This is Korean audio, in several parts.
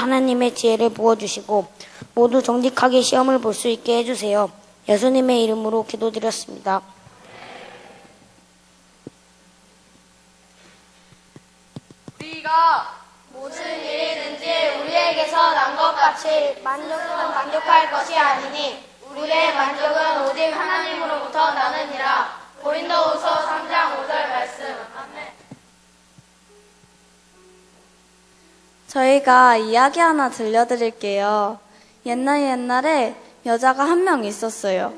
하나님의 지혜를 부어주시고 모두 정직하게 시험을 볼 수 있게 해주세요. 예수님의 이름으로 기도드렸습니다. 우리가 무슨 일이든지 우리에게서 난 것 같이 만족은 만족할 것이 아니니 우리의 만족은 오직 하나님으로부터 나느니라. 고린도후서 3장 5절 말씀. 아멘. 저희가 이야기 하나 들려드릴게요. 옛날에 여자가 한 명 있었어요.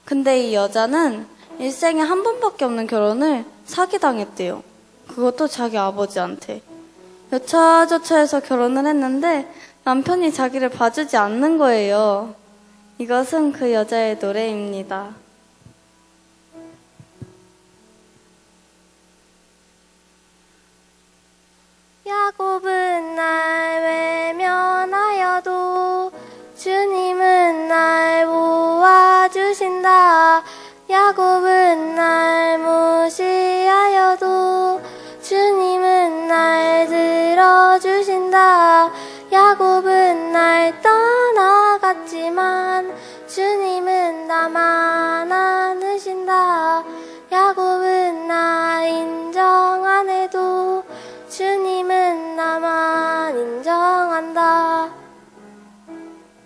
근데 이 여자는 일생에 한 번밖에 없는 결혼을 사기당했대요. 그것도 자기 아버지한테. 여차저차해서 결혼을 했는데 남편이 자기를 봐주지 않는 거예요. 이것은 그 여자의 노래입니다. 야곱은 날 외면하여도 주님은 날 모아주신다. 야곱은 날 무시하여도 주님은 날 들어주신다. 야곱은 날 떠나갔지만 주님은 나만 안으신다. 야곱은 나 인정 안 해도 주님은 나만 인정한다.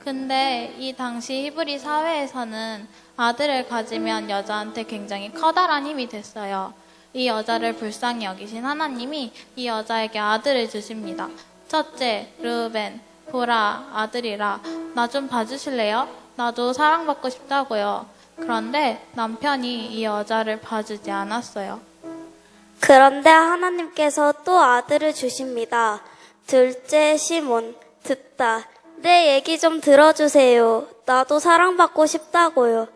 근데 이 당시 히브리 사회에서는 아들을 가지면 여자한테 굉장히 커다란 힘이 됐어요. 이 여자를 불쌍히 여기신 하나님이 이 여자에게 아들을 주십니다. 첫째, 르우벤, 보라, 아들이라. 나 좀 봐주실래요? 나도 사랑받고 싶다고요. 그런데 남편이 이 여자를 봐주지 않았어요. 그런데 하나님께서 또 아들을 주십니다. 둘째 시몬, 듣다. 내 얘기 좀 들어주세요. 나도 사랑받고 싶다고요.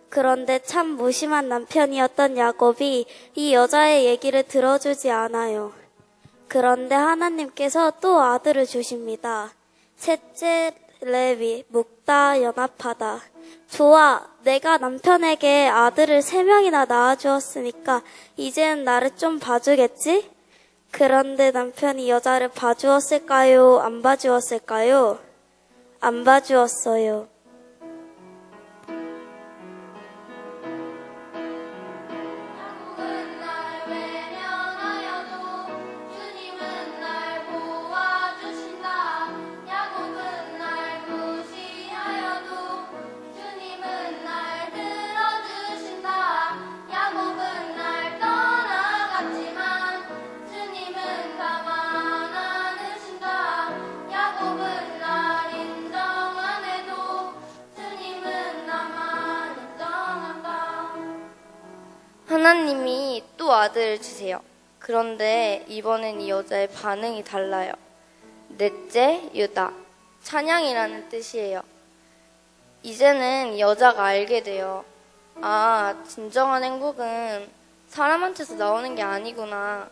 그런데 참 무심한 남편이었던 야곱이 이 여자의 얘기를 들어주지 않아요. 그런데 하나님께서 또 아들을 주십니다. 셋째 레위, 묵다, 연합하다. 좋아, 내가 남편에게 아들을 3명이나 낳아주었으니까 이제는 나를 좀 봐주겠지? 그런데 남편이 여자를 봐주었을까요? 안 봐주었을까요? 안 봐주었어요. 야곱은 날 외면하여도 주님은 날 모아주신다. 야곱은 날 무시하여도 주님은 날 들어주신다. 야곱은 날 떠나갔지만 주님은 나만 안으신다. 야곱은 날 인정 안 해도 주님은 나만 인정한다. 하나님이 또 아들을 주세요. 그런데 이번엔 이 여자의 반응이 달라요. 넷째, 유다. 찬양이라는 뜻이에요. 이제는 여자가 알게 돼요. 아, 진정한 행복은 사람한테서 나오는 게 아니구나.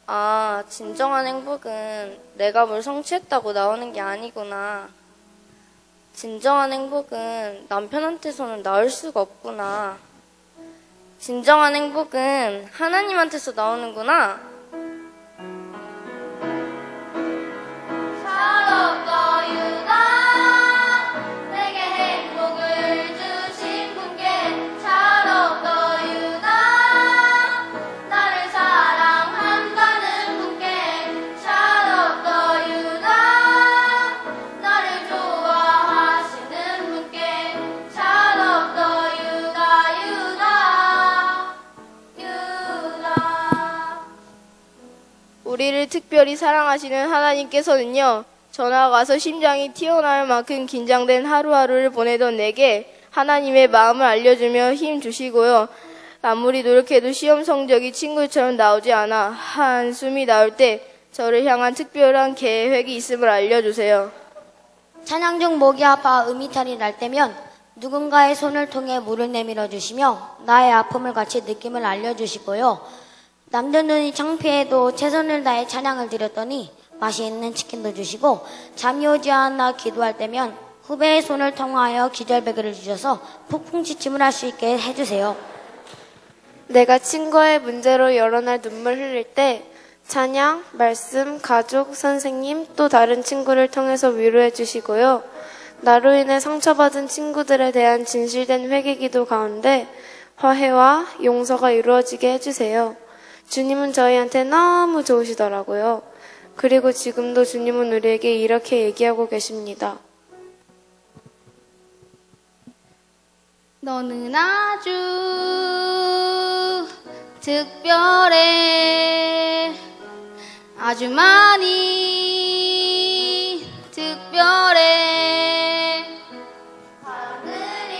아, 진정한 행복은 내가 뭘 성취했다고 나오는 게 아니구나. 진정한 행복은 남편한테서는 나올 수가 없구나. 진정한 행복은 하나님한테서 나오는구나. 샬롬 유다 내게 행복을 주신 분께 샬롬 유다 나를 사랑한다는 분께 샬롬 유다 나를 좋아하시는 분께 샬롬 유다 우리를 특별히 사랑하시는 하나님께서는요, 전화가 와서 심장이 튀어나올 만큼 긴장된 하루하루를 보내던 내게 하나님의 마음을 알려주며 힘 주시고요. 아무리 노력해도 시험 성적이 친구처럼 나오지 않아 한숨이 나올 때 저를 향한 특별한 계획이 있음을 알려주세요. 찬양 중 목이 아파 음이탈이 날 때면 누군가의 손을 통해 물을 내밀어 주시며 나의 아픔을 같이 느낌을 알려주시고요. 남들 눈이 창피해도 최선을 다해 찬양을 드렸더니 맛있는 치킨도 주시고 잠이 오지 않아 기도할 때면 후배의 손을 통하여 기절배기를 주셔서 폭풍 지침을 할 수 있게 해주세요. 내가 친구의 문제로 여러 날 눈물 흘릴 때 찬양, 말씀, 가족, 선생님, 또 다른 친구를 통해서 위로해 주시고요. 나로 인해 상처받은 친구들에 대한 진실된 회개기도 가운데 화해와 용서가 이루어지게 해주세요. 주님은 저희한테 너무 좋으시더라고요. 그리고 지금도 주님은 우리에게 이렇게 얘기하고 계십니다. 너는 아주 특별해. 아주 많이 특별해. 하늘이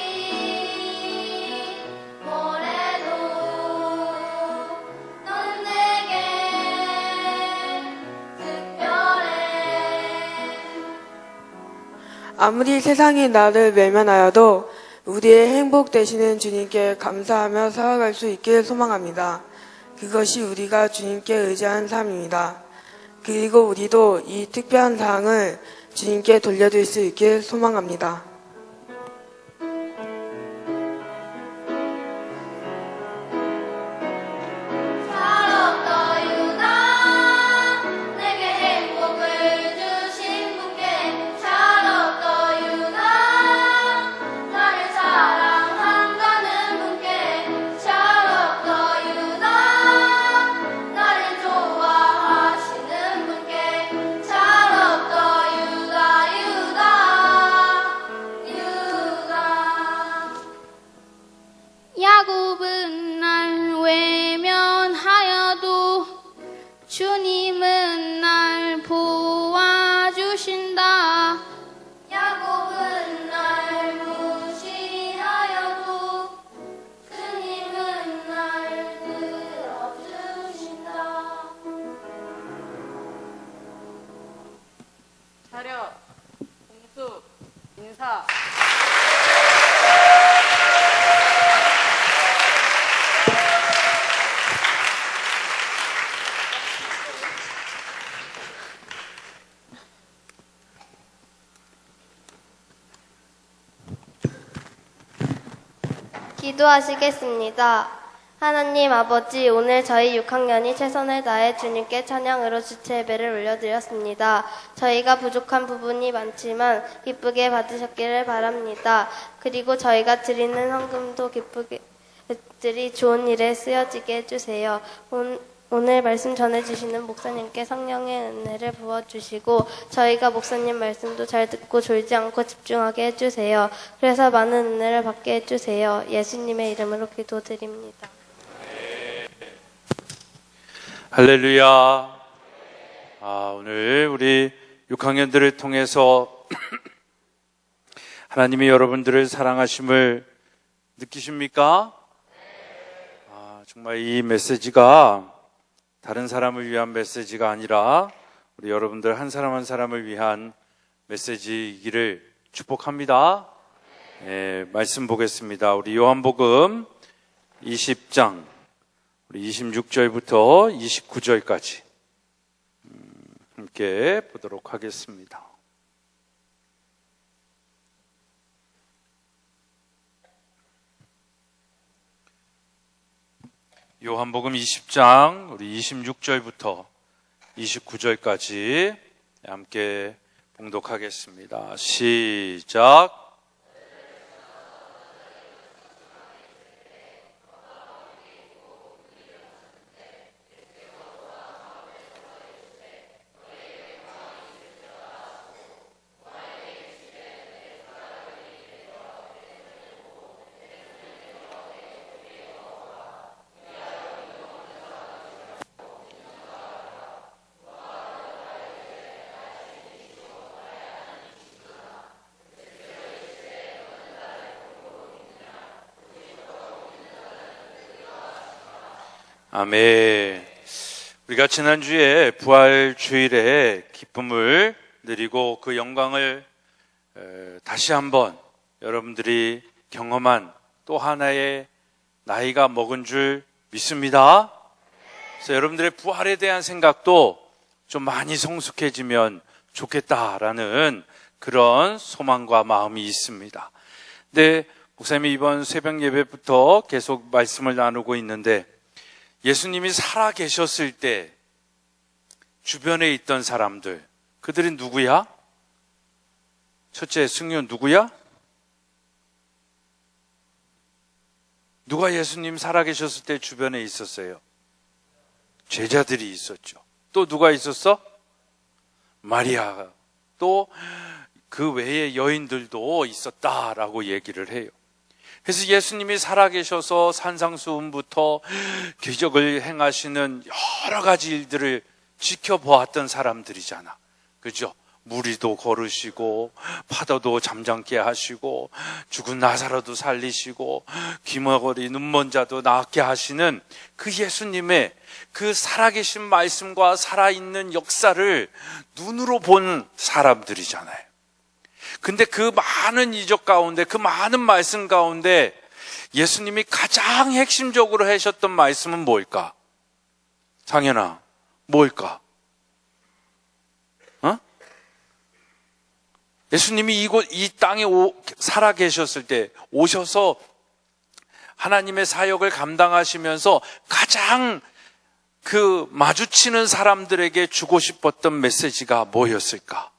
모래도 넌 내게 특별해. 아무리 세상이 나를 외면하여도 우리의 행복 되시는 주님께 감사하며 살아갈 수 있길 소망합니다. 그것이 우리가 주님께 의지하는 삶입니다. 그리고 우리도 이 특별한 사랑을 주님께 돌려드릴 수 있길 소망합니다. 야곱은 날 외면하여도 주님은 날 보아주신다. 야곱은 날 무시하여도 주님은 날 들어주신다. 차렷, 공수, 인사. 기도하시겠습니다. 하나님 아버지, 오늘 저희 6학년이 최선을 다해 주님께 찬양으로 주체 예배를 올려드렸습니다. 저희가 부족한 부분이 많지만 기쁘게 받으셨기를 바랍니다. 그리고 저희가 드리는 헌금도 기쁘게 들이 좋은 일에 쓰여지게 해주세요. 오늘 말씀 전해주시는 목사님께 성령의 은혜를 부어주시고 저희가 목사님 말씀도 잘 듣고 졸지 않고 집중하게 해주세요. 그래서 많은 은혜를 받게 해주세요. 예수님의 이름으로 기도드립니다. 할렐루야. 오늘 우리 6학년들을 통해서 하나님이 여러분들을 사랑하심을 느끼십니까? 정말 이 메시지가 다른 사람을 위한 메시지가 아니라 우리 여러분들 한 사람 한 사람을 위한 메시지이기를 축복합니다. 말씀 보겠습니다. 우리 요한복음 20장 우리 26절부터 29절까지 함께 보도록 하겠습니다. 요한복음 20장 우리 26절부터 29절까지 함께 봉독하겠습니다. 시작. 아멘. 우리가 지난주에 부활주일에 기쁨을 누리고 그 영광을 다시 한번 여러분들이 경험한 또 하나의 나이가 먹은 줄 믿습니다. 그래서 여러분들의 부활에 대한 생각도 좀 많이 성숙해지면 좋겠다라는 그런 소망과 마음이 있습니다. 근데 목사님이 이번 새벽 예배부터 계속 말씀을 나누고 있는데 예수님이 살아 계셨을 때 주변에 있던 사람들, 그들이 누구야? 첫째, 승윤 누구야? 누가 예수님 살아계셨을 때 주변에 있었어요? 제자들이 있었죠. 또 누가 있었어? 마리아. 또 그 외에 여인들도 있었다라고 얘기를 해요. 그래서 예수님이 살아계셔서 산상수훈부터 기적을 행하시는 여러 가지 일들을 지켜보았던 사람들이잖아. 그죠? 무리도 걸으시고 파도도 잠잠게 하시고 죽은 나사로도 살리시고 귀머거리 눈먼 자도 낫게 하시는 그 예수님의 그 살아계신 말씀과 살아있는 역사를 눈으로 본 사람들이잖아요. 근데 그 많은 이적 가운데, 그 많은 말씀 가운데 예수님이 가장 핵심적으로 하셨던 말씀은 뭘까? 장현아, 뭘까? 예수님이 이 땅에 살아 계셨을 때, 오셔서 하나님의 사역을 감당하시면서 가장 그 마주치는 사람들에게 주고 싶었던 메시지가 뭐였을까?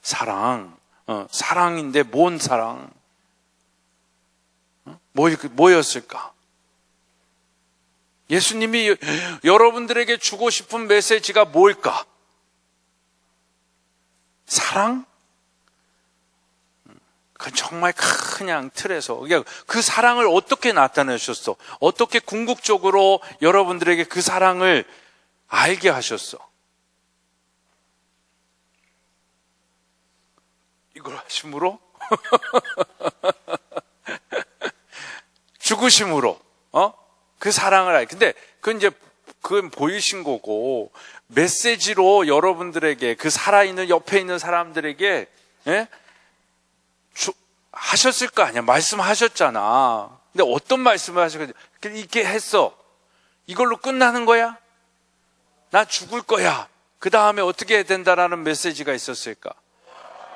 사랑. 사랑인데 뭔 사랑? 뭐였을까? 예수님이 여러분들에게 주고 싶은 메시지가 뭘까? 사랑? 그 정말 그냥 틀에서 그 사랑을 어떻게 나타내셨어? 어떻게 궁극적으로 여러분들에게 그 사랑을 알게 하셨어? 이걸 하심으로? 죽으심으로, 그 사랑을 알게. 근데 그건 보이신 거고, 메시지로 여러분들에게, 그 살아있는 옆에 있는 사람들에게, 하셨을 거 아니야. 말씀하셨잖아. 근데 어떤 말씀을 하셨겠지? 이렇게 했어. 이걸로 끝나는 거야? 나 죽을 거야. 그 다음에 어떻게 해야 된다라는 메시지가 있었을까?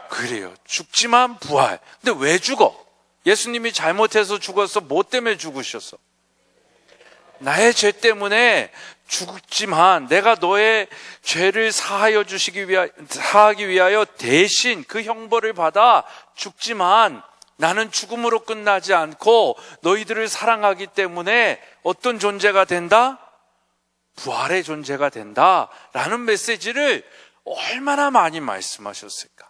그래요. 죽지만 부활. 근데 왜 죽어? 예수님이 잘못해서 죽었어? 뭐 때문에 죽으셨어? 나의 죄 때문에 죽지만 내가 너의 죄를 사하기 위하여 대신 그 형벌을 받아 죽지만 나는 죽음으로 끝나지 않고 너희들을 사랑하기 때문에 어떤 존재가 된다? 부활의 존재가 된다 라는 메시지를 얼마나 많이 말씀하셨을까?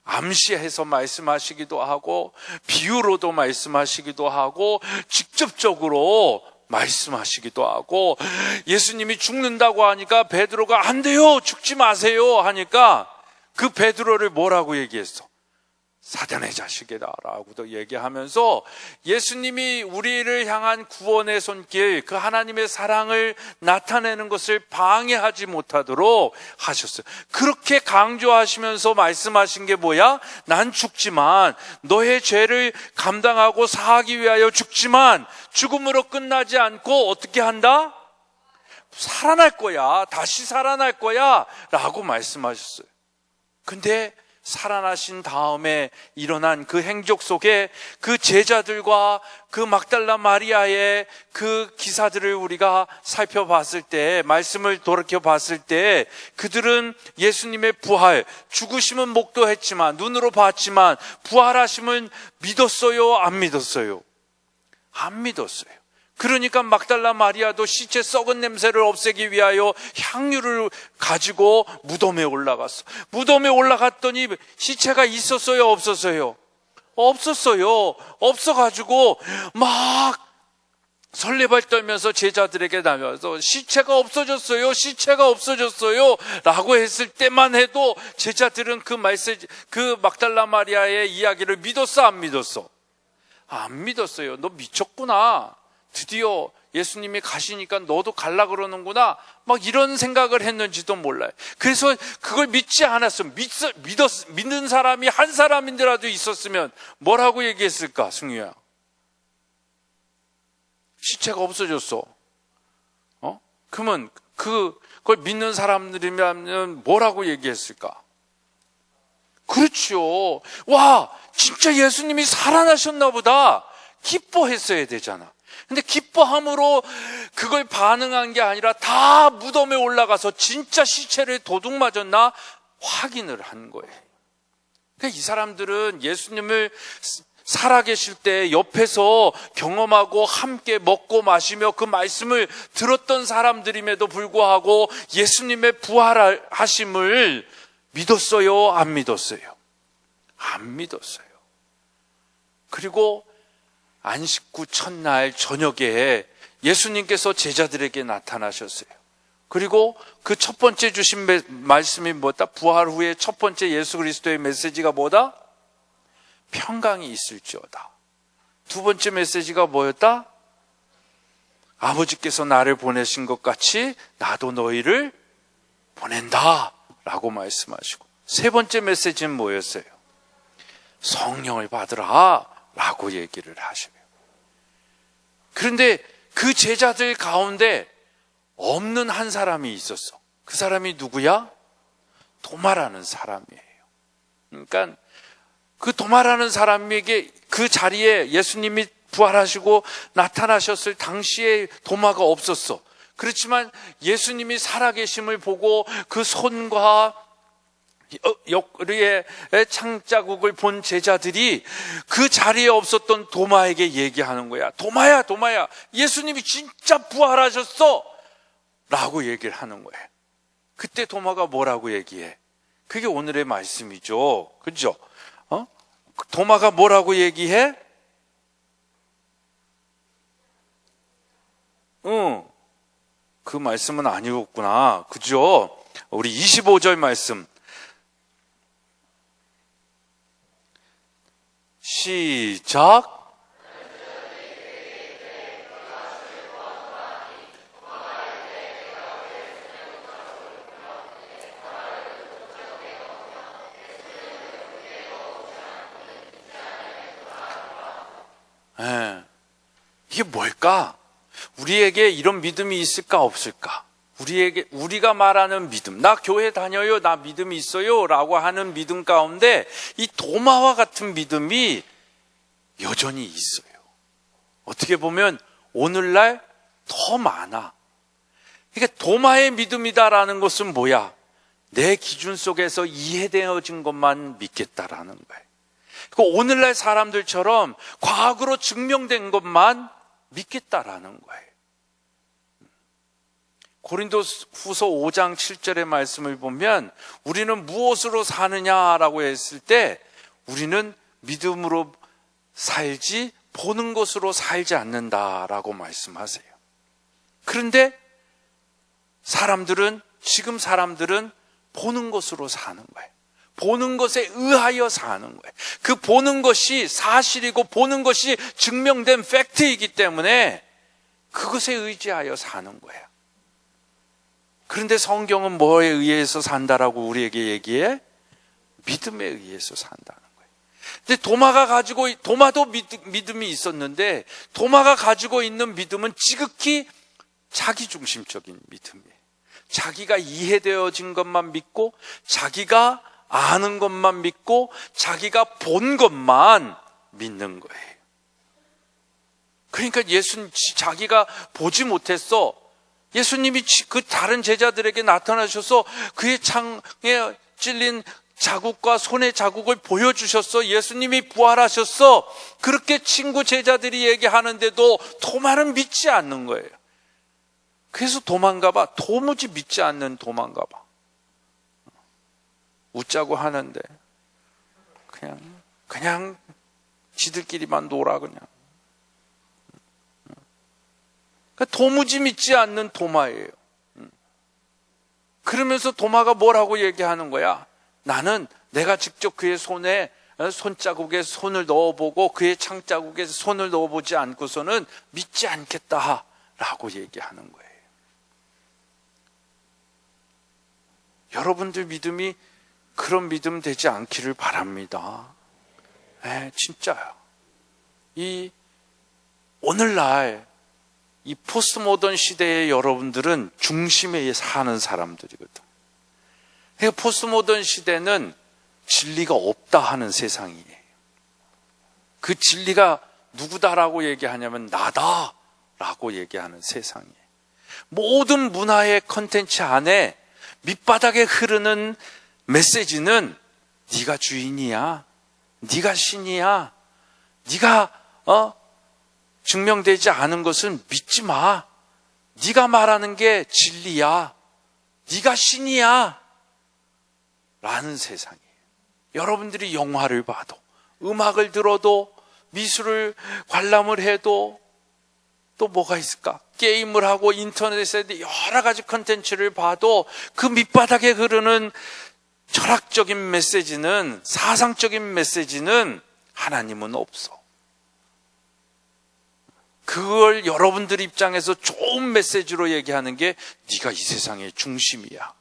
암시해서 말씀하시기도 하고 비유로도 말씀하시기도 하고 직접적으로 말씀하시기도 하고, 예수님이 죽는다고 하니까 베드로가 안 돼요, 죽지 마세요 하니까 그 베드로를 뭐라고 얘기했어? 사단의 자식이다 라고도 얘기하면서 예수님이 우리를 향한 구원의 손길, 그 하나님의 사랑을 나타내는 것을 방해하지 못하도록 하셨어요. 그렇게 강조하시면서 말씀하신 게 뭐야? 난 죽지만, 너의 죄를 감당하고 사하기 위하여 죽지만 죽음으로 끝나지 않고 어떻게 한다? 살아날 거야. 다시 살아날 거야 라고 말씀하셨어요. 근데 살아나신 다음에 일어난 그 행적 속에 그 제자들과 그 막달라 마리아의 그 기사들을 우리가 살펴봤을 때, 말씀을 돌이켜봤을 때, 그들은 예수님의 부활, 죽으심은 목도했지만, 눈으로 봤지만 부활하심은 믿었어요? 안 믿었어요? 안 믿었어요. 그러니까 막달라 마리아도 시체 썩은 냄새를 없애기 위하여 향유를 가지고 무덤에 올라갔어. 무덤에 올라갔더니 시체가 있었어요? 없었어요? 없었어요. 없어가지고 막 설레발 떨면서 제자들에게 나면서 시체가 없어졌어요. 시체가 없어졌어요. 라고 했을 때만 해도 제자들은 그 막달라 마리아의 이야기를 믿었어? 안 믿었어? 안 믿었어요. 너 미쳤구나. 드디어 예수님이 가시니까 너도 갈라 그러는구나. 막 이런 생각을 했는지도 몰라요. 그래서 그걸 믿지 않았어. 믿는 사람이 한 사람인데라도 있었으면 뭐라고 얘기했을까, 승유야? 시체가 없어졌어. 그러면 그걸 믿는 사람들이면 뭐라고 얘기했을까? 그렇죠. 와, 진짜 예수님이 살아나셨나 보다. 기뻐했어야 되잖아. 근데 기뻐함으로 그걸 반응한 게 아니라 다 무덤에 올라가서 진짜 시체를 도둑 맞았나 확인을 한 거예요. 그러니까 이 사람들은 예수님을 살아계실 때 옆에서 경험하고 함께 먹고 마시며 그 말씀을 들었던 사람들임에도 불구하고 예수님의 부활하심을 믿었어요? 안 믿었어요? 안 믿었어요. 그리고 안식구 첫날 저녁에 예수님께서 제자들에게 나타나셨어요. 그리고 그 첫 번째 주신 말씀이 뭐다? 부활 후에 첫 번째 예수 그리스도의 메시지가 뭐다? 평강이 있을지어다. 두 번째 메시지가 뭐였다? 아버지께서 나를 보내신 것 같이 나도 너희를 보낸다 라고 말씀하시고, 세 번째 메시지는 뭐였어요? 성령을 받으라 라고 얘기를 하셔요. 그런데 그 제자들 가운데 없는 한 사람이 있었어. 그 사람이 누구야? 도마라는 사람이에요. 그러니까 그 도마라는 사람에게 그 자리에 예수님이 부활하시고 나타나셨을 당시에 도마가 없었어. 그렇지만 예수님이 살아계심을 보고 그 손과 옆구리에 창자국을 본 제자들이 그 자리에 없었던 도마에게 얘기하는 거야. 도마야, 도마야, 예수님이 진짜 부활하셨어 라고 얘기를 하는 거예요. 그때 도마가 뭐라고 얘기해? 그게 오늘의 말씀이죠. 그죠? 도마가 뭐라고 얘기해? 그 말씀은 아니었구나. 그죠? 우리 25절 말씀. 시작. 이게 뭘까? 우리에게 이런 믿음이 있을까 없을까? 우리가 말하는 믿음, 나 교회 다녀요, 나 믿음이 있어요 라고 하는 믿음 가운데 이 도마와 같은 믿음이 여전히 있어요. 어떻게 보면 오늘날 더 많아. 그러니까 도마의 믿음이다라는 것은 뭐야? 내 기준 속에서 이해되어진 것만 믿겠다라는 거예요. 오늘날 사람들처럼 과학으로 증명된 것만 믿겠다라는 거예요. 고린도후서 5장 7절의 말씀을 보면 우리는 무엇으로 사느냐라고 했을 때 우리는 믿음으로 살지 보는 것으로 살지 않는다라고 말씀하세요. 그런데 지금 사람들은 보는 것으로 사는 거예요. 보는 것에 의하여 사는 거예요. 그 보는 것이 사실이고 보는 것이 증명된 팩트이기 때문에 그것에 의지하여 사는 거예요. 그런데 성경은 뭐에 의해서 산다라고 우리에게 얘기해? 믿음에 의해서 산다는 거예요. 근데 도마도 믿음이 있었는데 도마가 가지고 있는 믿음은 지극히 자기중심적인 믿음이에요. 자기가 이해되어진 것만 믿고 자기가 아는 것만 믿고 자기가 본 것만 믿는 거예요. 그러니까 자기가 보지 못했어. 예수님이 그 다른 제자들에게 나타나셔서 그의 창에 찔린 자국과 손의 자국을 보여주셨어. 예수님이 부활하셨어. 그렇게 친구 제자들이 얘기하는데도 도마는 믿지 않는 거예요. 그래서 도망가 봐. 도무지 믿지 않는 도망가 봐. 웃자고 하는데 그냥 지들끼리만 놀아 그냥. 도무지 믿지 않는 도마예요. 그러면서 도마가 뭐라고 얘기하는 거야? 나는 내가 직접 그의 손자국에 손을 넣어보고 그의 창자국에 손을 넣어보지 않고서는 믿지 않겠다라고 얘기하는 거예요. 여러분들 믿음이 그런 믿음 되지 않기를 바랍니다. 진짜요. 오늘날 이 포스트모던 시대의 여러분들은 중심에 사는 사람들이거든. 그러니까 포스트모던 시대는 진리가 없다 하는 세상이에요. 그 진리가 누구다라고 얘기하냐면 나다 라고 얘기하는 세상이에요. 모든 문화의 컨텐츠 안에 밑바닥에 흐르는 메시지는 네가 주인이야, 네가 신이야, 네가 증명되지 않은 것은 믿지 마, 네가 말하는 게 진리야, 네가 신이야 라는 세상이에요. 여러분들이 영화를 봐도, 음악을 들어도, 미술을 관람을 해도, 또 뭐가 있을까? 게임을 하고 인터넷에 여러 가지 컨텐츠를 봐도 그 밑바닥에 흐르는 철학적인 메시지는, 사상적인 메시지는 하나님은 없어. 그걸 여러분들 입장에서 좋은 메시지로 얘기하는 게 네가 이 세상의 중심이야,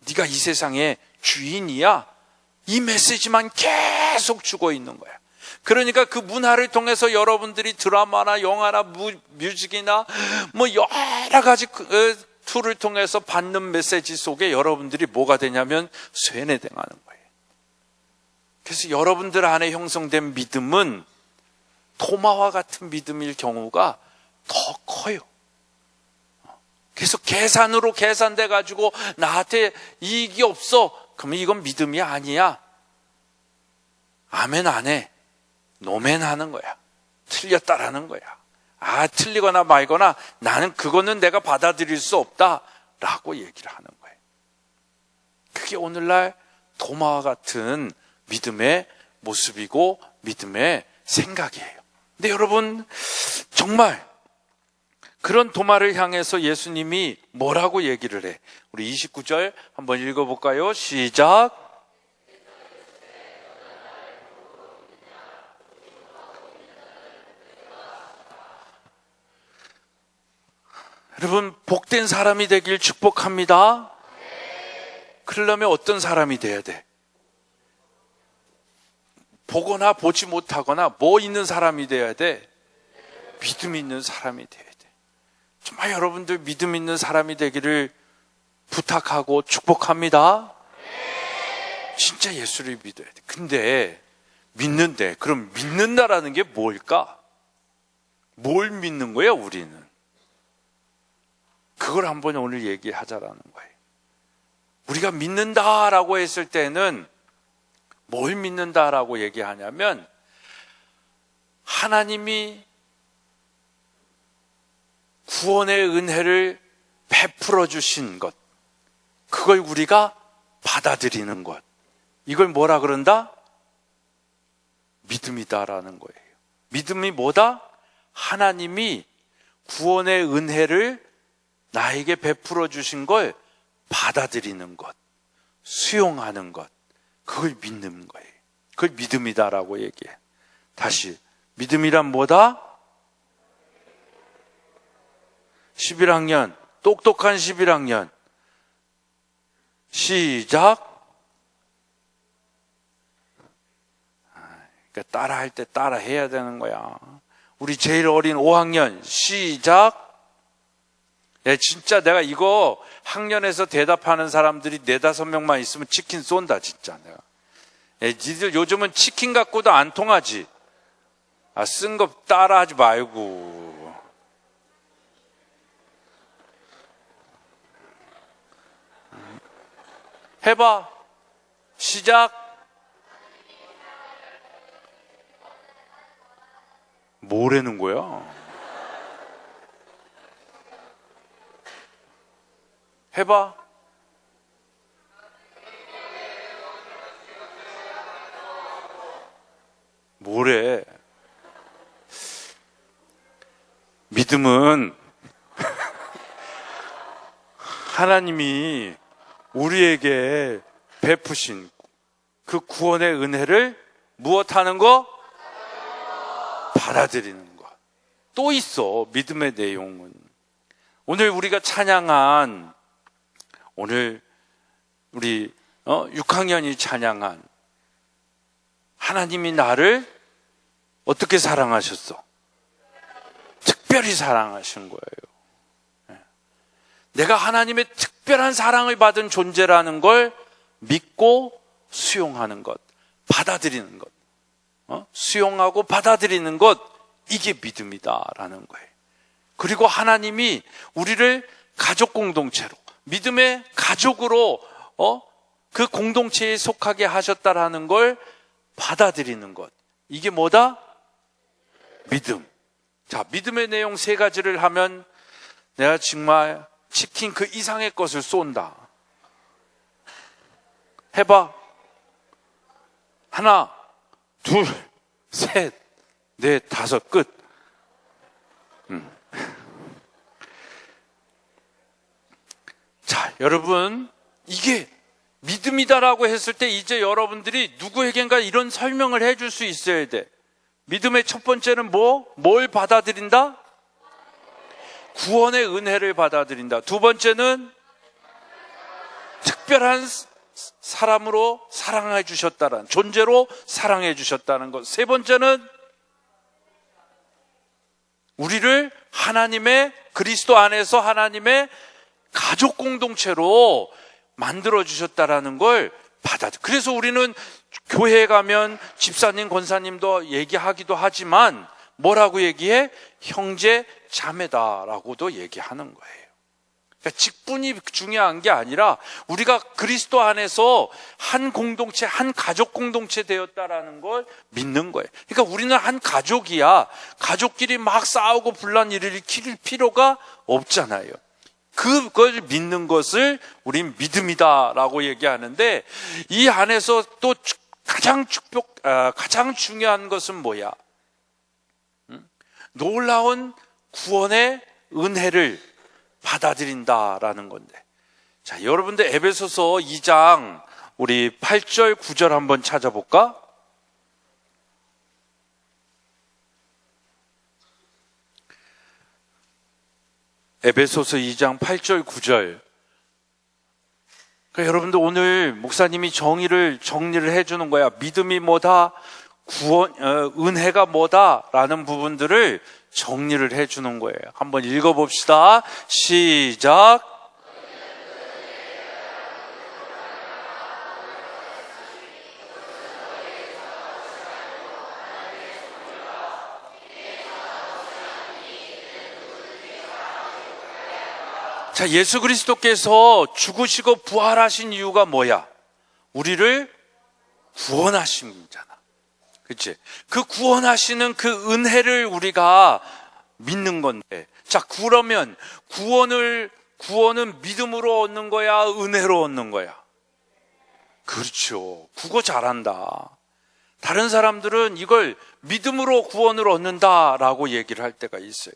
네가 이 세상의 주인이야, 이 메시지만 계속 주고 있는 거야. 그러니까 그 문화를 통해서 여러분들이 드라마나 영화나 뮤직이나 뭐 여러 가지 툴을 통해서 받는 메시지 속에 여러분들이 뭐가 되냐면 쇠뇌당하는 거예요. 그래서 여러분들 안에 형성된 믿음은 토마와 같은 믿음일 경우가 더 커요. 그래서 계산으로 계산돼 가지고 나한테 이익이 없어, 그러면 이건 믿음이 아니야. 아멘 안 해, 노멘 하는 거야. 틀렸다라는 거야. 틀리거나 말거나 나는 그거는 내가 받아들일 수 없다라고 얘기를 하는 거예요. 그게 오늘날 도마와 같은 믿음의 모습이고 믿음의 생각이에요. 근데 여러분, 정말 그런 도마를 향해서 예수님이 뭐라고 얘기를 해? 우리 29절 한번 읽어볼까요? 시작. 여러분, 복된 사람이 되길 축복합니다. 그러려면 어떤 사람이 돼야 돼? 보거나 보지 못하거나 뭐 있는 사람이 돼야 돼? 믿음 있는 사람이 돼야 돼. 정말 여러분들 믿음 있는 사람이 되기를 부탁하고 축복합니다. 진짜 예수를 믿어야 돼. 근데 믿는데, 그럼 믿는다라는 게 뭘까? 뭘 믿는 거야 우리는? 그걸 한번 오늘 얘기하자라는 거예요. 우리가 믿는다라고 했을 때는 뭘 믿는다라고 얘기하냐면, 하나님이 구원의 은혜를 베풀어 주신 것, 그걸 우리가 받아들이는 것, 이걸 뭐라 그런다? 믿음이다라는 거예요. 믿음이 뭐다? 하나님이 구원의 은혜를 나에게 베풀어 주신 걸 받아들이는 것, 수용하는 것, 그걸 믿는 거예요. 그걸 믿음이다라고 얘기해. 다시, 믿음이란 뭐다? 11학년, 똑똑한 11학년. 시작. 그러니까 따라할 때 따라 해야 되는 거야. 우리 제일 어린 5학년, 시작. 진짜 내가 이거 학년에서 대답하는 사람들이 4-5명만 있으면 치킨 쏜다, 진짜 내가. 니들 요즘은 치킨 갖고도 안 통하지? 쓴 거 따라하지 말고. 해봐. 시작. 뭐라는 거야? 해봐. 뭐래? 믿음은 하나님이 우리에게 베푸신 그 구원의 은혜를 무엇하는 거? 받아들이는 것. 또 있어, 믿음의 내용은. 오늘 우리가 찬양한, 오늘 우리 6학년이 찬양한 하나님이 나를 어떻게 사랑하셨어? 특별히 사랑하신 거예요. 내가 하나님의 특별한 사랑을 받은 존재라는 걸 믿고 수용하는 것, 받아들이는 것, 수용하고 받아들이는 것, 이게 믿음이다라는 거예요. 그리고 하나님이 우리를 가족 공동체로, 믿음의 가족으로 그 공동체에 속하게 하셨다라는 걸 받아들이는 것. 이게 뭐다? 믿음. 자, 믿음의 내용 3가지를 하면 내가 정말 치킨 그 이상의 것을 쏜다. 해봐. 하나, 둘, 셋, 넷, 5, 끝. 자, 여러분, 이게 믿음이다라고 했을 때 이제 여러분들이 누구에겐가 이런 설명을 해줄 수 있어야 돼. 믿음의 첫 번째는 뭘 받아들인다? 구원의 은혜를 받아들인다. 두 번째는 특별한 사람으로 사랑해 주셨다는, 존재로 사랑해 주셨다는 것. 세 번째는 우리를 하나님의, 그리스도 안에서 하나님의 가족 공동체로 만들어 주셨다라는 걸 받아들여. 그래서 우리는 교회에 가면 집사님, 권사님도 얘기하기도 하지만 뭐라고 얘기해? 형제, 자매다라고도 얘기하는 거예요. 그러니까 직분이 중요한 게 아니라 우리가 그리스도 안에서 한 공동체, 한 가족 공동체 되었다라는 걸 믿는 거예요. 그러니까 우리는 한 가족이야. 가족끼리 막 싸우고 분란 일으킬 필요가 없잖아요. 그걸 믿는 것을 우린 믿음이다라고 얘기하는데, 이 안에서 또 가장 중요한 것은 뭐야? 놀라운 구원의 은혜를 받아들인다라는 건데. 자, 여러분들 에베소서 2장 우리 8절 9절 한번 찾아볼까? 에베소서 2장 8절 9절. 그러니까 여러분들 오늘 목사님이 정리를 해주는 거야. 믿음이 뭐다, 은혜가 뭐다라는 부분들을 정리를 해주는 거예요. 한번 읽어봅시다. 시작. 자, 예수 그리스도께서 죽으시고 부활하신 이유가 뭐야? 우리를 구원하심이잖아. 그치? 그 구원하시는 그 은혜를 우리가 믿는 건데. 자, 그러면 구원은 믿음으로 얻는 거야? 은혜로 얻는 거야? 그렇죠. 국어 잘한다. 다른 사람들은 이걸 믿음으로 구원을 얻는다라고 얘기를 할 때가 있어요.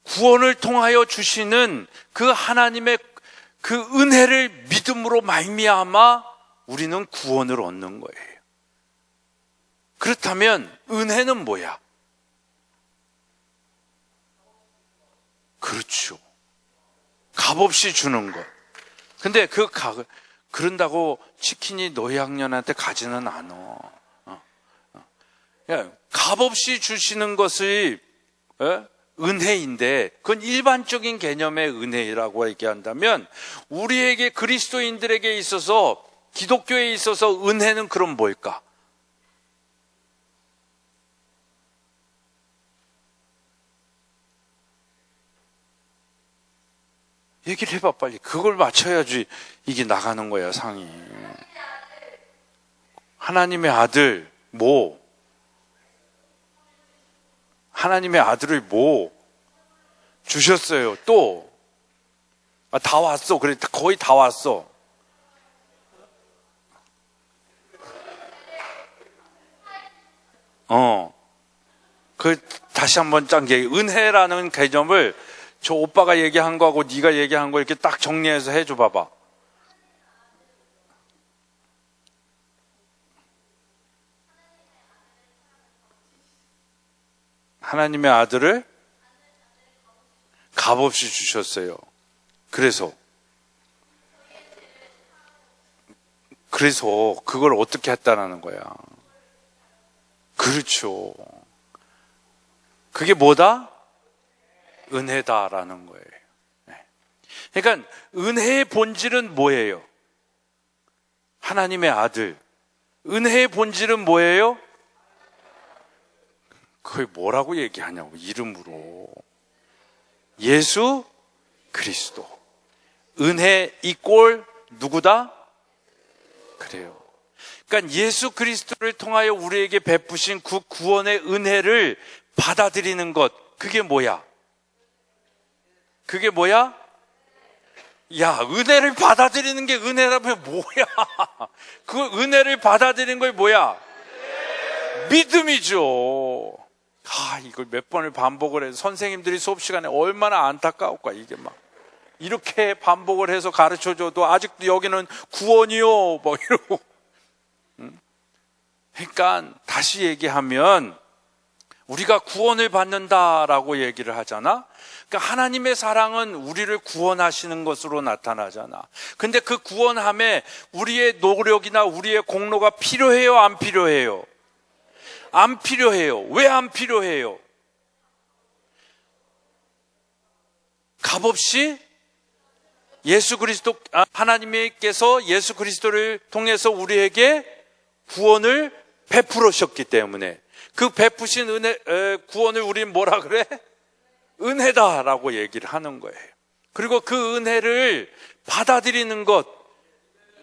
구원을 통하여 주시는 그 하나님의 그 은혜를 믿음으로 말미암아 우리는 구원을 얻는 거예요. 그렇다면 은혜는 뭐야? 그렇죠. 값없이 주는 것. 근데 그런다고 치킨이 너희 학년한테 가지는 않아. 값없이 주시는 것이 은혜인데, 그건 일반적인 개념의 은혜라고 얘기한다면, 우리에게, 그리스도인들에게 있어서, 기독교에 있어서 은혜는 그럼 뭘까? 얘기를 해봐, 빨리. 그걸 맞춰야지 이게 나가는 거야, 상이. 하나님의 아들, 하나님의 아들을 주셨어요. 또 다 왔어. 그래, 거의 다 왔어. 다시 한번 은혜라는 개념을 저 오빠가 얘기한 거하고 네가 얘기한 거 이렇게 딱 정리해서 해줘 봐봐. 하나님의 아들을 값없이 주셨어요. 그래서 그걸 어떻게 했다라는 거야. 그렇죠. 그게 뭐다? 은혜다라는 거예요. 그러니까 은혜의 본질은 뭐예요? 하나님의 아들. 은혜의 본질은 뭐예요? 그걸 뭐라고 얘기하냐고, 이름으로. 예수 그리스도. 은혜 이꼴 누구다? 그래요. 그러니까 예수 그리스도를 통하여 우리에게 베푸신 그 구원의 은혜를 받아들이는 것, 그게 뭐야? 그게 뭐야? 야, 은혜를 받아들이는 게 은혜라면 뭐야? 그 은혜를 받아들이는 걸 뭐야? 믿음이죠. 이걸 몇 번을 반복을 해서 선생님들이 수업 시간에 얼마나 안타까울까, 이게 막. 이렇게 반복을 해서 가르쳐줘도 아직도 여기는 구원이요, 뭐 이러고. 그러니까 다시 얘기하면 우리가 구원을 받는다라고 얘기를 하잖아. 그러니까 하나님의 사랑은 우리를 구원하시는 것으로 나타나잖아. 근데 그 구원함에 우리의 노력이나 우리의 공로가 필요해요, 안 필요해요? 안 필요해요. 왜 안 필요해요? 값없이 예수 그리스도, 하나님께서 예수 그리스도를 통해서 우리에게 구원을 베풀으셨기 때문에 그 베푸신 구원을 우리는 뭐라 그래? 은혜다라고 얘기를 하는 거예요. 그리고 그 은혜를 받아들이는 것,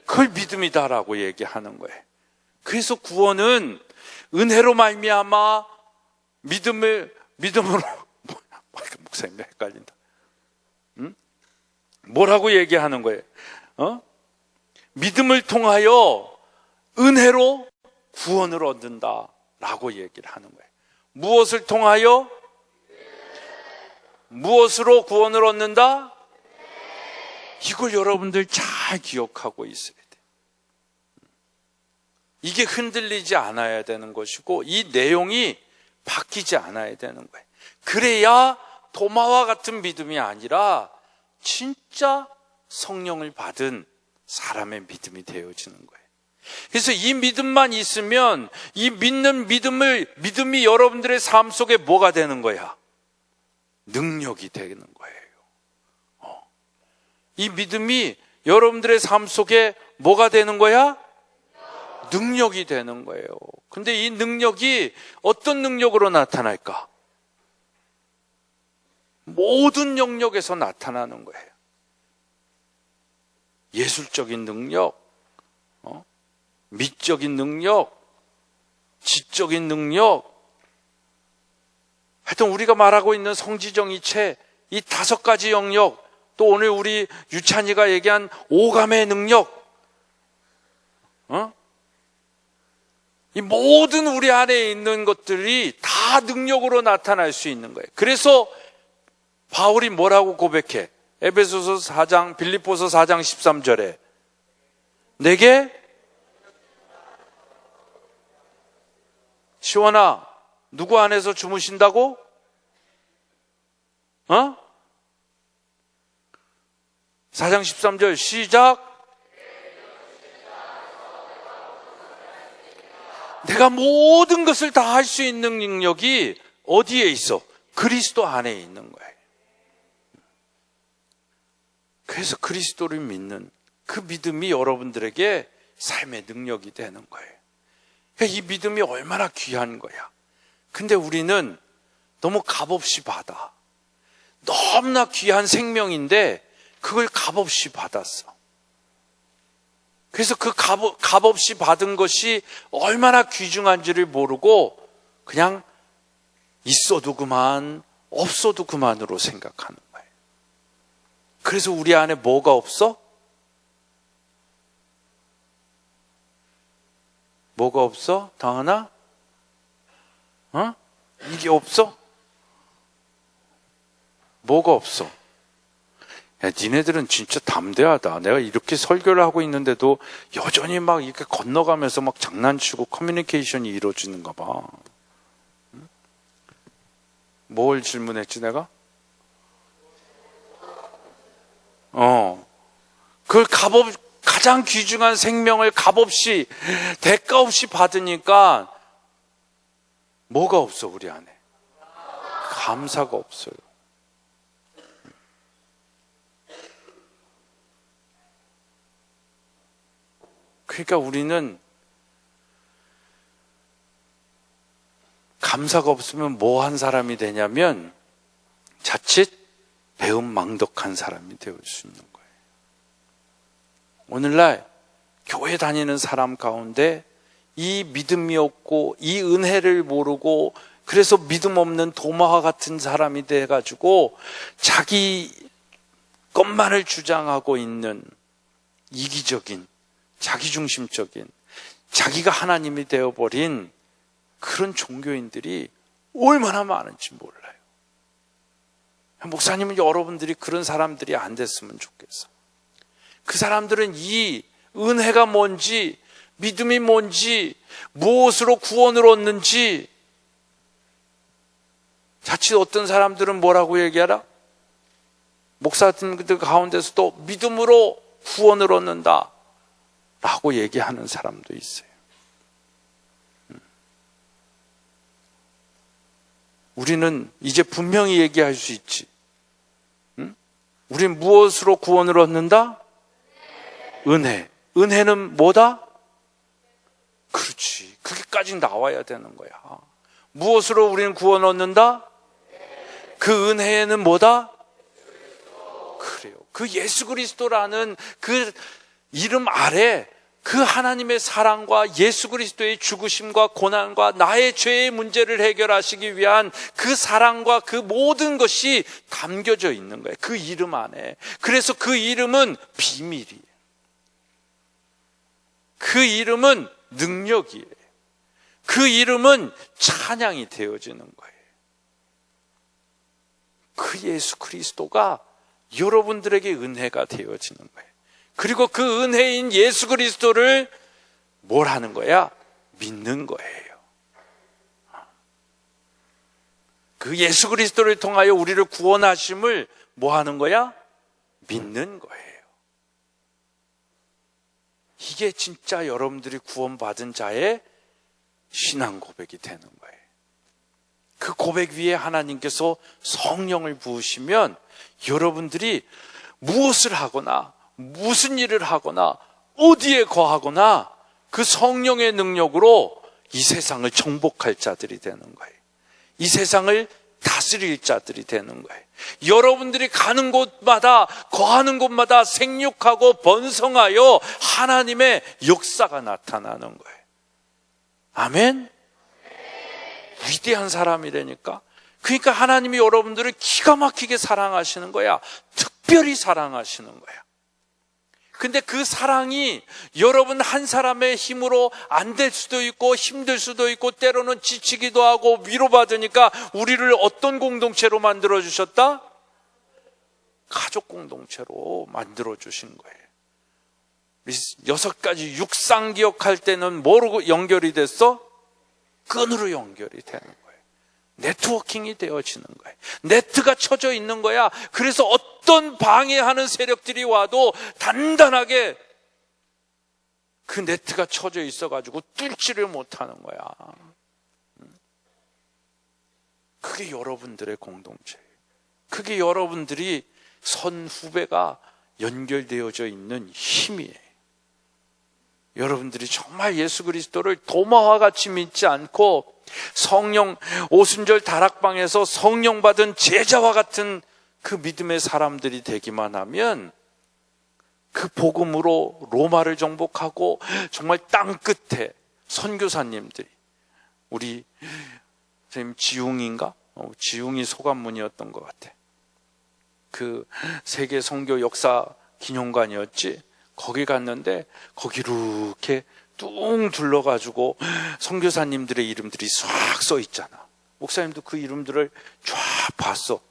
그걸 믿음이다라고 얘기하는 거예요. 그래서 구원은 은혜로 말미암아 믿음으로 목사님 헷갈린다. 뭐라고 얘기하는 거예요? 믿음을 통하여 은혜로 구원을 얻는다라고 얘기를 하는 거예요. 무엇을 통하여? 무엇으로 구원을 얻는다? 이걸 여러분들 잘 기억하고 있어야 돼요. 이게 흔들리지 않아야 되는 것이고 이 내용이 바뀌지 않아야 되는 거예요. 그래야 도마와 같은 믿음이 아니라 진짜 성령을 받은 사람의 믿음이 되어지는 거예요. 그래서 이 믿음만 있으면 이 믿는 믿음이 여러분들의 삶 속에 뭐가 되는 거야? 능력이 되는 거예요. 이 믿음이 여러분들의 삶 속에 뭐가 되는 거야? 능력이 되는 거예요. 근데 이 능력이 어떤 능력으로 나타날까? 모든 영역에서 나타나는 거예요. 예술적인 능력, 미적인 능력, 지적인 능력, 하여튼 우리가 말하고 있는 성지정 이체, 이 5가지 영역, 또 오늘 우리 유찬이가 얘기한 오감의 능력, 이 모든 우리 안에 있는 것들이 다 능력으로 나타날 수 있는 거예요. 그래서 바울이 뭐라고 고백해? 에베소서 4장, 빌립보서 4장 13절에 내게 시원아, 누구 안에서 주무신다고? 4장 13절 시작. 내가 모든 것을 다 할 수 있는 능력이 어디에 있어? 그리스도 안에 있는 거예요. 그래서 그리스도를 믿는 그 믿음이 여러분들에게 삶의 능력이 되는 거예요. 이 믿음이 얼마나 귀한 거야. 근데 우리는 너무 값없이 받아. 너무나 귀한 생명인데 그걸 값없이 받았어. 그래서 그 값없이 받은 것이 얼마나 귀중한지를 모르고 그냥 있어도 그만, 없어도 그만으로 생각하는 거예요. 그래서 우리 안에 뭐가 없어? 뭐가 없어? 당하나? 이게 없어? 뭐가 없어? 야, 니네들은 진짜 담대하다. 내가 이렇게 설교를 하고 있는데도 여전히 막 이렇게 건너가면서 막 장난치고 커뮤니케이션이 이루어지는가 봐. 뭘 질문했지 내가? 그걸 가장 귀중한 생명을 값없이, 대가 없이 받으니까 뭐가 없어, 우리 안에? 감사가 없어요. 그러니까 우리는 감사가 없으면 뭐 한 사람이 되냐면 자칫 배은망덕한 사람이 되어줄 수 있는 거예요. 오늘날 교회 다니는 사람 가운데 이 믿음이 없고 이 은혜를 모르고 그래서 믿음 없는 도마와 같은 사람이 돼가지고 자기 것만을 주장하고 있는 이기적인, 자기중심적인, 자기가 하나님이 되어버린 그런 종교인들이 얼마나 많은지 몰라요. 목사님은 여러분들이 그런 사람들이 안 됐으면 좋겠어. 그 사람들은 이 은혜가 뭔지, 믿음이 뭔지, 무엇으로 구원을 얻는지, 자칫 어떤 사람들은 뭐라고 얘기하라? 목사들 가운데서도 믿음으로 구원을 얻는다 라고 얘기하는 사람도 있어요. 우리는 이제 분명히 얘기할 수 있지. 우린 무엇으로 구원을 얻는다? 은혜. 은혜는 뭐다? 그렇지. 그게까지 나와야 되는 거야. 무엇으로 우리는 구원을 얻는다? 그 은혜는 뭐다? 그래요. 그 예수 그리스도라는 그 이름 아래 그 하나님의 사랑과 예수 그리스도의 죽으심과 고난과 나의 죄의 문제를 해결하시기 위한 그 사랑과 그 모든 것이 담겨져 있는 거예요. 그 이름 안에. 그래서 그 이름은 비밀이에요. 그 이름은 능력이에요. 그 이름은 찬양이 되어지는 거예요. 그 예수 그리스도가 여러분들에게 은혜가 되어지는 거예요. 그리고 그 은혜인 예수 그리스도를 뭘 하는 거야? 믿는 거예요. 그 예수 그리스도를 통하여 우리를 구원하심을 뭐 하는 거야? 믿는 거예요. 이게 진짜 여러분들이 구원받은 자의 신앙 고백이 되는 거예요. 그 고백 위에 하나님께서 성령을 부으시면 여러분들이 무엇을 하거나 무슨 일을 하거나 어디에 거하거나 그 성령의 능력으로 이 세상을 정복할 자들이 되는 거예요. 이 세상을 다스릴 자들이 되는 거예요. 여러분들이 가는 곳마다 거하는 곳마다 생육하고 번성하여 하나님의 역사가 나타나는 거예요. 아멘? 위대한 사람이라니까. 그러니까 하나님이 여러분들을 기가 막히게 사랑하시는 거야. 특별히 사랑하시는 거야. 근데 그 사랑이 여러분 한 사람의 힘으로 안 될 수도 있고 힘들 수도 있고 때로는 지치기도 하고 위로받으니까 우리를 어떤 공동체로 만들어주셨다? 가족 공동체로 만들어주신 거예요. 6가지 육상 기억할 때는 뭐로 연결이 됐어? 끈으로 연결이 되는 거예요. 네트워킹이 되어지는 거예요. 네트가 쳐져 있는 거야. 그래서 어떤 방해하는 세력들이 와도 단단하게 그 네트가 쳐져 있어가지고 뚫지를 못하는 거야. 그게 여러분들의 공동체예요. 그게 여러분들이 선후배가 연결되어져 있는 힘이에요. 여러분들이 정말 예수 그리스도를 도마와 같이 믿지 않고 성령 오순절 다락방에서 성령 받은 제자와 같은 그 믿음의 사람들이 되기만 하면 그 복음으로 로마를 정복하고 정말 땅 끝에 선교사님들이 우리 선생님 지웅인가? 지웅이 소감문이었던 것 같아. 그 세계 선교 역사 기념관이었지. 거기 갔는데 거기 이렇게 뚱 둘러가지고 선교사님들의 이름들이 싹 써 있잖아. 목사님도 그 이름들을 쫙 봤어.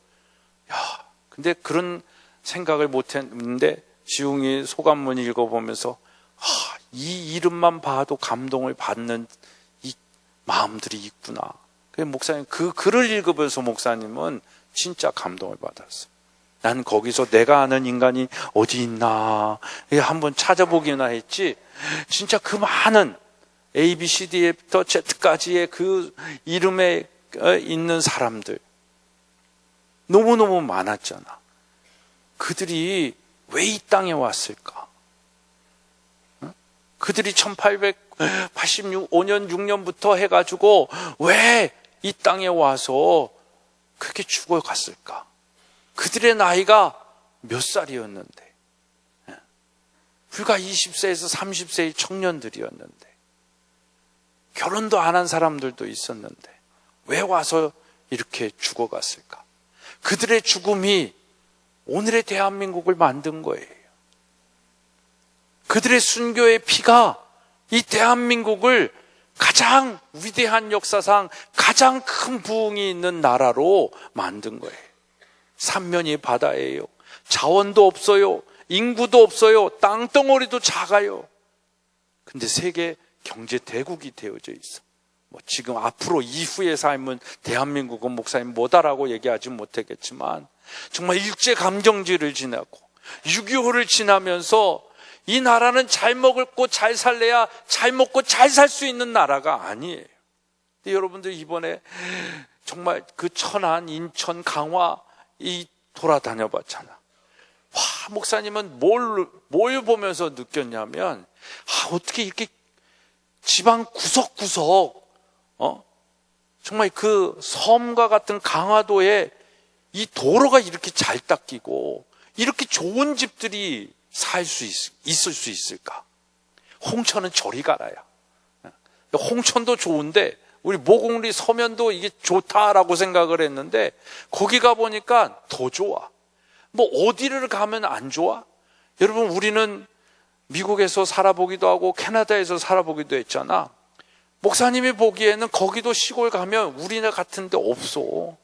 야, 근데 그런 생각을 못했는데 지웅이 소감문 읽어보면서 이 이름만 봐도 감동을 받는 이 마음들이 있구나. 그래서 목사님 그 글을 읽으면서 목사님은 진짜 감동을 받았어. 난 거기서 내가 아는 인간이 어디 있나 한번 찾아보기나 했지. 진짜 그 많은 A, B, C, D부터 Z까지의 그 이름에 있는 사람들 너무너무 많았잖아. 그들이 왜 이 땅에 왔을까? 그들이 1885년 6년부터 해가지고 왜 이 땅에 와서 그렇게 죽어갔을까? 그들의 나이가 몇 살이었는데, 불과 20세에서 30세의 청년들이었는데, 결혼도 안 한 사람들도 있었는데 왜 와서 이렇게 죽어갔을까? 그들의 죽음이 오늘의 대한민국을 만든 거예요. 그들의 순교의 피가 이 대한민국을 가장 위대한 역사상 가장 큰 부흥이 있는 나라로 만든 거예요. 삼면이 바다예요. 자원도 없어요. 인구도 없어요. 땅덩어리도 작아요. 근데 세계 경제 대국이 되어져 있어. 지금 앞으로 이후의 삶은 대한민국은 목사님 뭐다라고 얘기하지 못하겠지만 정말 일제감정지를 지나고 6.25를 지나면서 이 나라는 잘 먹고 잘 살래야 잘 먹고 잘 살 수 있는 나라가 아니에요. 근데 여러분들 이번에 정말 그 천안, 인천, 강화 이 돌아다녀 봤잖아. 와, 목사님은 뭘 보면서 느꼈냐면 어떻게 이렇게 지방 구석구석 정말 그 섬과 같은 강화도에 이 도로가 이렇게 잘 닦이고 이렇게 좋은 집들이 있을 수 있을까? 홍천은 저리 가라야. 홍천도 좋은데 우리 모곡리 서면도 이게 좋다라고 생각을 했는데 거기 가보니까 더 좋아. 어디를 가면 안 좋아? 여러분, 우리는 미국에서 살아보기도 하고 캐나다에서 살아보기도 했잖아. 목사님이 보기에는 거기도 시골 가면 우리네 같은 데 없어.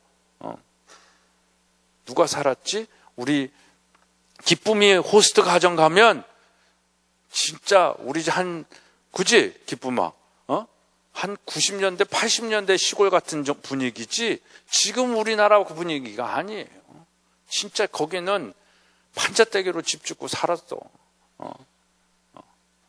누가 살았지? 우리 기쁨이 호스트 가정 가면 진짜 우리 그지? 기쁨아. 한 90년대, 80년대 시골 같은 분위기지 지금 우리나라 그 분위기가 아니에요. 진짜 거기는 판자떼기로 집 짓고 살았어.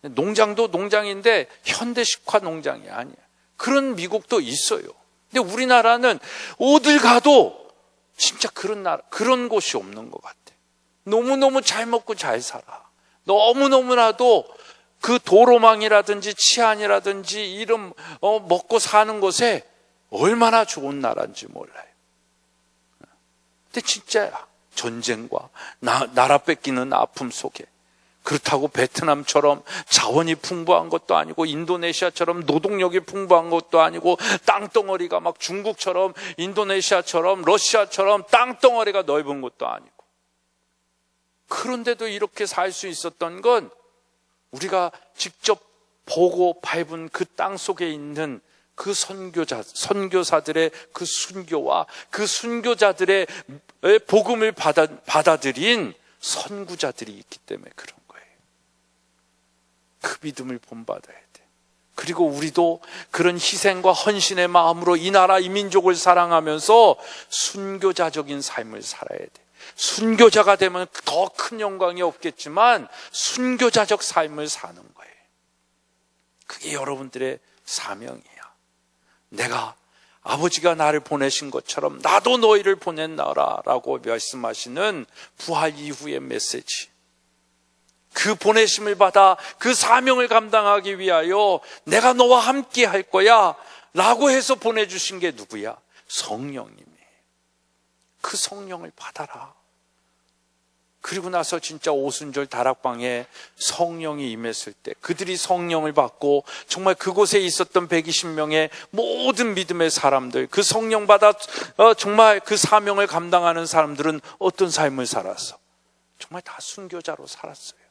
농장도 농장인데 현대식화 농장이 아니야. 그런 미국도 있어요. 근데 우리나라는 어딜 가도 진짜 그런 곳이 없는 것 같아. 너무너무 잘 먹고 잘 살아. 너무너무나도 그 도로망이라든지 치안이라든지 이런 먹고 사는 곳에 얼마나 좋은 나라인지 몰라요. 근데 진짜야. 전쟁과 나라 뺏기는 아픔 속에 그렇다고 베트남처럼 자원이 풍부한 것도 아니고 인도네시아처럼 노동력이 풍부한 것도 아니고 땅덩어리가 막 중국처럼 인도네시아처럼 러시아처럼 땅덩어리가 넓은 것도 아니고 그런데도 이렇게 살 수 있었던 건 우리가 직접 보고 밟은 그 땅 속에 있는 그 선교사들의 그 순교와 그 순교자들의 복음을 받아들인 선구자들이 있기 때문에 그런 거예요. 그 믿음을 본받아야 돼. 그리고 우리도 그런 희생과 헌신의 마음으로 이 나라 이 민족을 사랑하면서 순교자적인 삶을 살아야 돼. 순교자가 되면 더 큰 영광이 없겠지만 순교자적 삶을 사는 거예요. 그게 여러분들의 사명이야. 내가 아버지가 나를 보내신 것처럼 나도 너희를 보냈나라라고 말씀하시는 부활 이후의 메시지. 그 보내심을 받아 그 사명을 감당하기 위하여 내가 너와 함께 할 거야 라고 해서 보내주신 게 누구야? 성령님이에요. 그 성령을 받아라. 그리고 나서 진짜 오순절 다락방에 성령이 임했을 때 그들이 성령을 받고 정말 그곳에 있었던 120명의 모든 믿음의 사람들, 그 성령 받아 정말 그 사명을 감당하는 사람들은 어떤 삶을 살았어? 정말 다 순교자로 살았어요.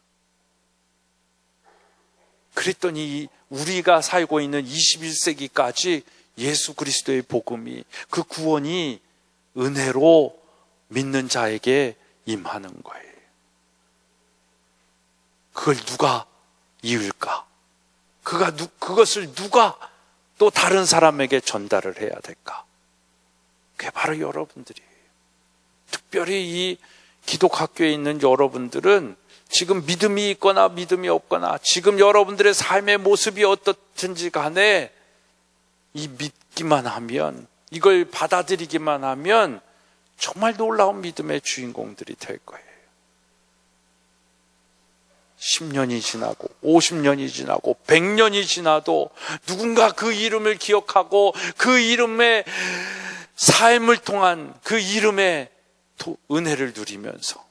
그랬더니 우리가 살고 있는 21세기까지 예수 그리스도의 복음이, 그 구원이 은혜로 믿는 자에게 임하는 거예요. 그걸 누가 이을까? 그것을 누가 또 다른 사람에게 전달을 해야 될까? 그게 바로 여러분들이에요. 특별히 이 기독학교에 있는 여러분들은 지금 믿음이 있거나 믿음이 없거나 지금 여러분들의 삶의 모습이 어떻든지 간에 이 믿기만 하면, 이걸 받아들이기만 하면 정말 놀라운 믿음의 주인공들이 될 거예요. 10년이 지나고 50년이 지나고 100년이 지나도 누군가 그 이름을 기억하고 그 이름의 삶을 통한 그 이름의 은혜를 누리면서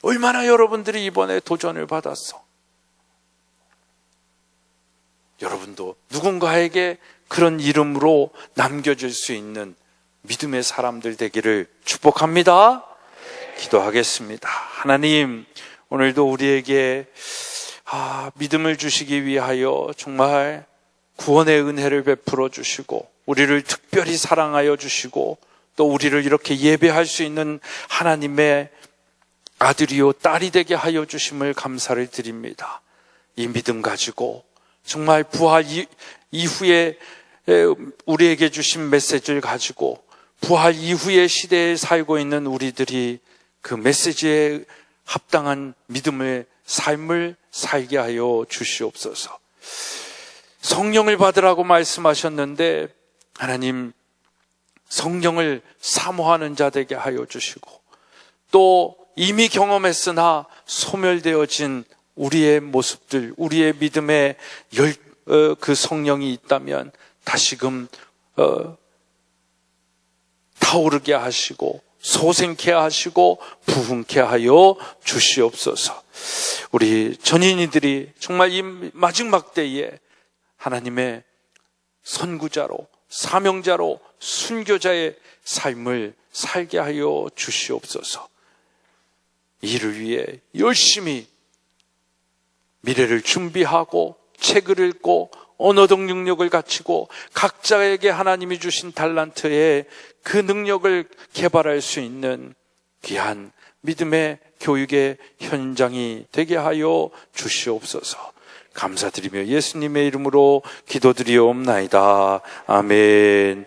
얼마나 여러분들이 이번에 도전을 받았어. 여러분도 누군가에게 그런 이름으로 남겨질 수 있는 믿음의 사람들 되기를 축복합니다. 기도하겠습니다. 하나님, 오늘도 우리에게 믿음을 주시기 위하여 정말 구원의 은혜를 베풀어 주시고 우리를 특별히 사랑하여 주시고 또 우리를 이렇게 예배할 수 있는 하나님의 아들이요 딸이 되게 하여 주심을 감사를 드립니다. 이 믿음 가지고 정말 부활 이후에 우리에게 주신 메시지를 가지고 부활 이후의 시대에 살고 있는 우리들이 그 메시지에 합당한 믿음의 삶을 살게 하여 주시옵소서. 성령을 받으라고 말씀하셨는데 하나님, 성령을 사모하는 자 되게 하여 주시고 또 이미 경험했으나 소멸되어진 우리의 모습들, 우리의 믿음의 그 성령이 있다면 다시금 타오르게 하시고 소생케 하시고 부흥케 하여 주시옵소서. 우리 전인이들이 정말 이 마지막 때에 하나님의 선구자로 사명자로 순교자의 삶을 살게 하여 주시옵소서. 이를 위해 열심히 미래를 준비하고 책을 읽고 언어적 능력을 갖추고 각자에게 하나님이 주신 달란트의 그 능력을 개발할 수 있는 귀한 믿음의 교육의 현장이 되게 하여 주시옵소서. 감사드리며 예수님의 이름으로 기도드리옵나이다. 아멘.